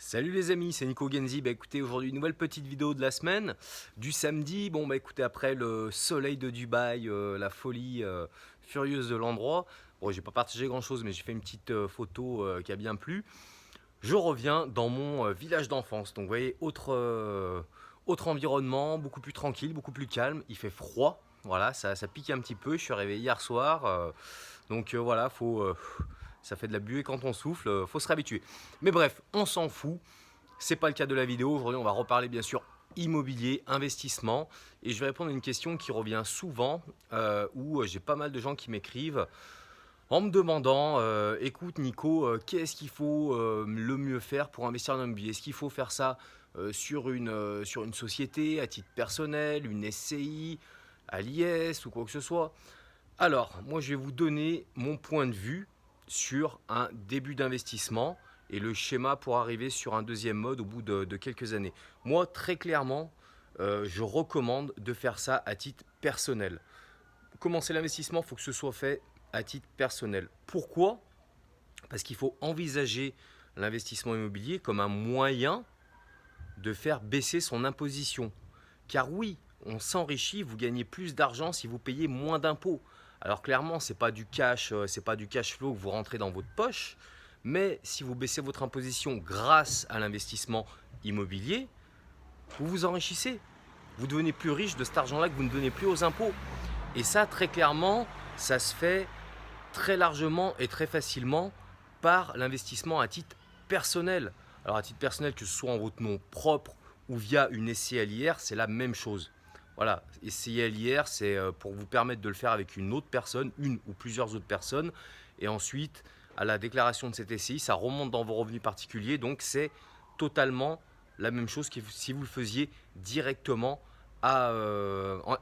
Salut les amis, c'est Nico Genzi. Écoutez, aujourd'hui une nouvelle petite vidéo de la semaine, du samedi. Écoutez, après le soleil de Dubaï, la folie furieuse de l'endroit. Bon, j'ai pas partagé grand chose, mais j'ai fait une petite photo qui a bien plu. Je reviens dans mon village d'enfance. Donc vous voyez, autre environnement, beaucoup plus tranquille, beaucoup plus calme. Il fait froid, voilà, ça pique un petit peu. Je suis arrivé hier soir, voilà, ça fait de la buée quand on souffle, faut se réhabituer. Mais bref, on s'en fout. C'est pas le cas de la vidéo. Aujourd'hui, on va reparler bien sûr immobilier, investissement. Et je vais répondre à une question qui revient souvent, où j'ai pas mal de gens qui m'écrivent en me demandant, écoute Nico, qu'est-ce qu'il faut le mieux faire pour investir dans l'immobilier? Est-ce qu'il faut faire ça sur une société, à titre personnel, une SCI, à l'IS ou quoi que ce soit? Alors, moi je vais vous donner mon point de vue sur un début d'investissement et le schéma pour arriver sur un deuxième mode au bout de quelques années. Moi, très clairement, je recommande de faire ça à titre personnel. Commencer l'investissement, il faut que ce soit fait à titre personnel. Pourquoi? Parce qu'il faut envisager l'investissement immobilier comme un moyen de faire baisser son imposition. Car oui, on s'enrichit, vous gagnez plus d'argent si vous payez moins d'impôts. Alors clairement, c'est pas du cash, c'est pas du cash flow que vous rentrez dans votre poche, mais si vous baissez votre imposition grâce à l'investissement immobilier, vous vous enrichissez. Vous devenez plus riche de cet argent-là que vous ne donnez plus aux impôts. Et ça, très clairement, ça se fait très largement et très facilement par l'investissement à titre personnel. Alors à titre personnel, que ce soit en votre nom propre ou via une SCI à l'IR, c'est la même chose. Voilà, SCI à l'IR, c'est pour vous permettre de le faire avec une autre personne, une ou plusieurs autres personnes. Et ensuite, à la déclaration de cette SCI, ça remonte dans vos revenus particuliers. Donc c'est totalement la même chose que si vous le faisiez directement à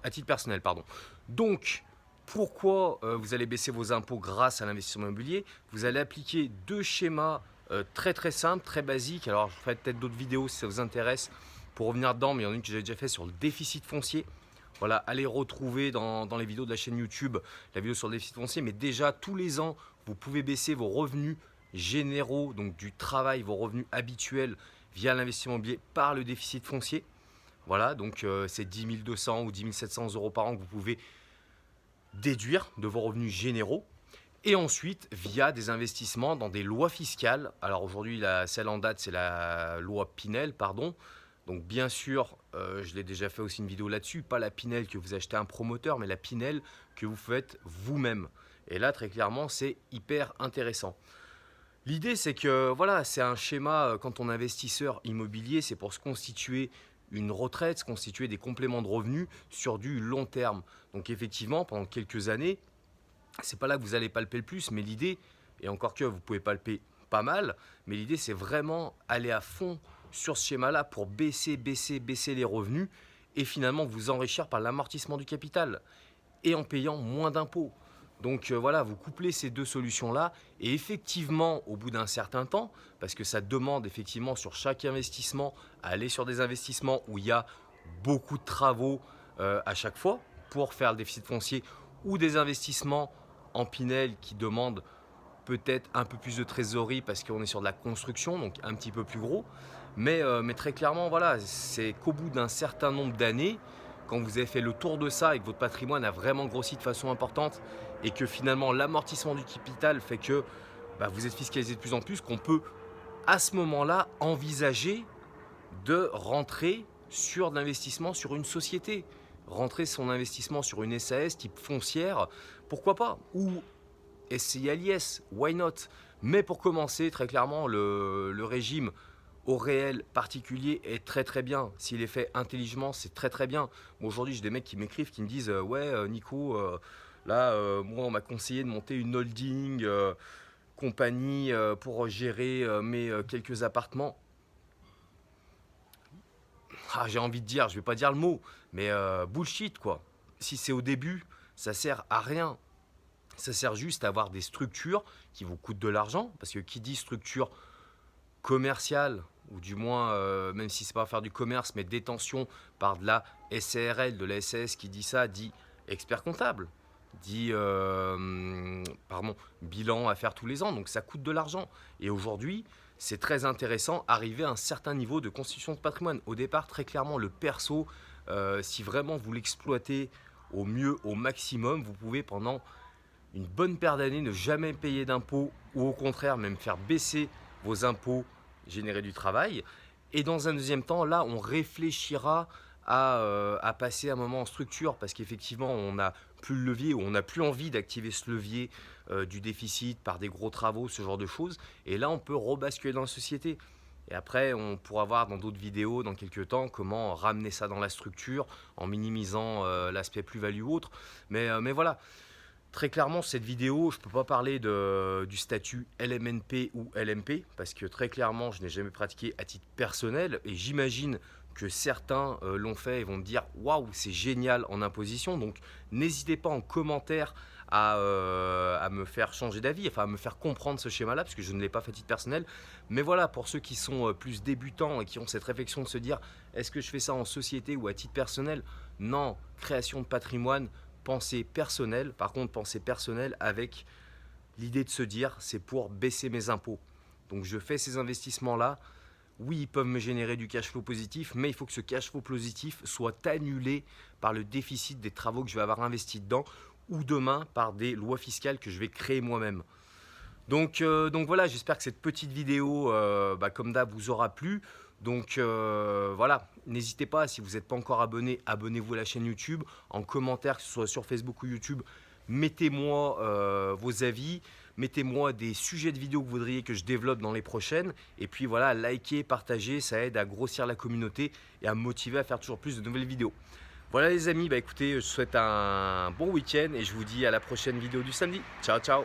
titre personnel. Pardon. Donc, pourquoi vous allez baisser vos impôts grâce à l'investissement immobilier? Vous allez appliquer deux schémas très très simples, très basiques. Alors je ferai peut-être d'autres vidéos si ça vous intéresse pour revenir dedans, mais il y en a une que j'ai déjà fait sur le déficit foncier. Voilà, allez retrouver dans les vidéos de la chaîne YouTube la vidéo sur le déficit foncier. Mais déjà, tous les ans, vous pouvez baisser vos revenus généraux, donc du travail, vos revenus habituels via l'investissement immobilier par le déficit foncier. Voilà, donc c'est 10 200 ou 10 700 euros par an que vous pouvez déduire de vos revenus généraux. Et ensuite, via des investissements dans des lois fiscales. Alors aujourd'hui, celle en date, c'est la loi Pinel, pardon. Donc bien sûr, je l'ai déjà fait aussi une vidéo là-dessus, pas la Pinel que vous achetez un promoteur, mais la Pinel que vous faites vous-même. Et là, très clairement, c'est hyper intéressant. L'idée, c'est que voilà, c'est un schéma quand on est investisseur immobilier, c'est pour se constituer une retraite, se constituer des compléments de revenus sur du long terme. Donc effectivement, pendant quelques années, c'est pas là que vous allez palper le plus, mais l'idée, et encore que vous pouvez palper pas mal, mais l'idée c'est vraiment aller à fond sur ce schéma-là pour baisser les revenus et finalement vous enrichir par l'amortissement du capital et en payant moins d'impôts. Donc voilà, vous couplez ces deux solutions-là et effectivement, au bout d'un certain temps, parce que ça demande effectivement sur chaque investissement à aller sur des investissements où il y a beaucoup de travaux à chaque fois pour faire le déficit foncier ou des investissements en Pinel qui demandent peut-être un peu plus de trésorerie parce qu'on est sur de la construction, donc un petit peu plus gros. Mais très clairement, voilà, c'est qu'au bout d'un certain nombre d'années, quand vous avez fait le tour de ça et que votre patrimoine a vraiment grossi de façon importante et que finalement l'amortissement du capital fait que vous êtes fiscalisé de plus en plus, qu'on peut à ce moment-là envisager de rentrer sur de l'investissement sur une société, rentrer son investissement sur une SAS type foncière, pourquoi pas, ou SCI à l'IS, why not? Mais pour commencer, très clairement, le régime au réel particulier est très très bien. S'il est fait intelligemment, c'est très très bien. Bon, aujourd'hui, j'ai des mecs qui m'écrivent, qui me disent ouais, Nico, là, moi, on m'a conseillé de monter une holding compagnie pour gérer mes quelques appartements. Ah, j'ai envie de dire, je vais pas dire le mot, mais bullshit quoi. Si c'est au début, ça sert à rien. Ça sert juste à avoir des structures qui vous coûtent de l'argent, parce que qui dit structure commerciale, ou du moins, même si c'est pas faire du commerce, mais détention par de la SARL, de la SAS, qui dit ça, dit expert comptable, dit bilan à faire tous les ans, donc ça coûte de l'argent. Et aujourd'hui, c'est très intéressant, arriver à un certain niveau de constitution de patrimoine. Au départ, très clairement, le perso, si vraiment vous l'exploitez au mieux, au maximum, vous pouvez pendant une bonne paire d'années ne jamais payer d'impôts ou au contraire même faire baisser vos impôts, générer du travail. Et dans un deuxième temps, là, on réfléchira à passer un moment en structure parce qu'effectivement, on n'a plus le levier ou on n'a plus envie d'activer ce levier du déficit par des gros travaux, ce genre de choses. Et là, on peut rebasculer dans la société. Et après, on pourra voir dans d'autres vidéos, dans quelques temps, comment ramener ça dans la structure en minimisant l'aspect plus-value ou autre. Mais voilà. Très clairement, cette vidéo, je ne peux pas parler du statut LMNP ou LMP parce que très clairement, je n'ai jamais pratiqué à titre personnel et j'imagine que certains l'ont fait et vont me dire « Waouh, c'est génial en imposition ». Donc, n'hésitez pas en commentaire à me faire changer d'avis, enfin à me faire comprendre ce schéma-là parce que je ne l'ai pas fait à titre personnel. Mais voilà, pour ceux qui sont plus débutants et qui ont cette réflexion de se dire « Est-ce que je fais ça en société ou à titre personnel ?» Non, création de patrimoine, pensée personnelle, par contre pensée personnelle avec l'idée de se dire c'est pour baisser mes impôts. Donc je fais ces investissements-là, oui ils peuvent me générer du cash flow positif, mais il faut que ce cash flow positif soit annulé par le déficit des travaux que je vais avoir investis dedans ou demain par des lois fiscales que je vais créer moi-même. Donc voilà, j'espère que cette petite vidéo, comme d'hab, vous aura plu. Donc voilà, n'hésitez pas, si vous n'êtes pas encore abonné, abonnez-vous à la chaîne YouTube. En commentaire, que ce soit sur Facebook ou YouTube, mettez-moi vos avis, mettez-moi des sujets de vidéos que vous voudriez que je développe dans les prochaines. Et puis voilà, likez, partagez, ça aide à grossir la communauté et à me motiver à faire toujours plus de nouvelles vidéos. Voilà les amis, écoutez, je vous souhaite un bon week-end et je vous dis à la prochaine vidéo du samedi. Ciao, ciao!